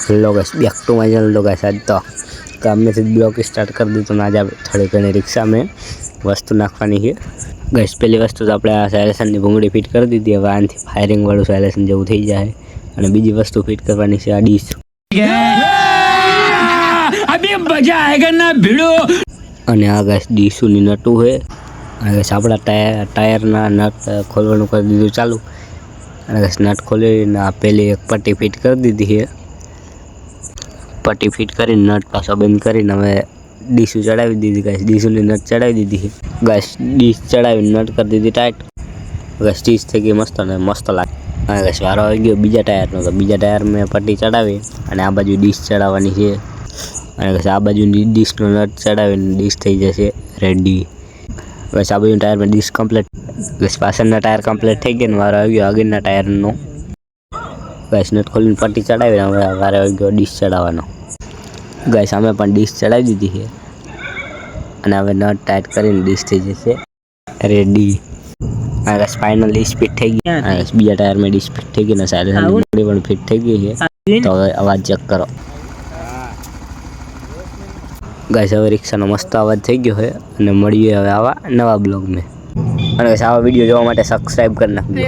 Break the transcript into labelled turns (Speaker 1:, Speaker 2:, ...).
Speaker 1: Hello guys, back to my channel. तो guys आज तो काम में से ब्लॉग स्टार्ट कर दी तो आज आप थोड़ी घणी रिक्शा में वस्तु नाखवानी है। गाइस पहली वस्तु तो આપણે આ સાયલેશનની ભૂંગળી ફિટ કરી દીધી। હવે આનથી ફાયરિંગ વાળું સાયલેશન જેવું થઈ જાય। અને બીજી વસ્તુ ફિટ કરવાની છે આ ડીશ। અભી મજા આયેગા ના ભીડો। અને આ ગાઈસ ડીશુની નટુ છે। અને ગાઈસ આપણા ટાયરના નટ ખોલવાનું કરી દીધું ચાલુ। અને ગાઈસ નટ ખોલીને આ પહેલી એક પટ્ટી ફિટ કરી દીધી છે। पट्टी फिट कर नट पासो बंद कर डीशू चढ़ावी दीदी। गैस डीशू ने नट चढ़ावी दीदी है। गैस डीश चढ़ावी नट कर दीदी टाइट। गैस डीश थी गई मस्त ने मस्त लागे। गैस वारो आई गयो बीजा टायर नो। तो बीजा टायर में पट्टी चढ़ावी और आ बाजू डीश चढ़ावनी है। गैस आ बाजू डीश नो नट चढ़ावी डीश थी जैसे रेडी। गैस आ बाजू टायर में डीश कम्प्लीट। गैस पाछळना टायर कम्प्लीट थी गया। वारो आई गयो आगळना टायर नो। गैस नट खोली पट्टी चढ़ावी वारो आई गयो डीश चढ़ावनो। गैस आमे पण डीश चढ़ावी दीधी है। અને હવે નટ ટાઈટ કરીને ડીશ થઈ જશે રેડી। આ ગેસ ફાઇનલ ડીશ ફિટ થઈ ગઈ। આ બીજા ટાયરમાં ડીશ ફિટ થઈ ગઈ ને સાયલેન્સર બોડી પણ ફિટ થઈ ગઈ છે। તો હવે અવાજ ચેક કરો ગાઈસ। હવે રિક્ષાનો મસ્ત અવાજ થઈ ગયો છે। અને મળીએ હવે આવા નવા બ્લોગ में। અને ગાઈસ આવા વિડિયો જોવા માટે સબસ્ક્રાઇબ કરી નાખજો।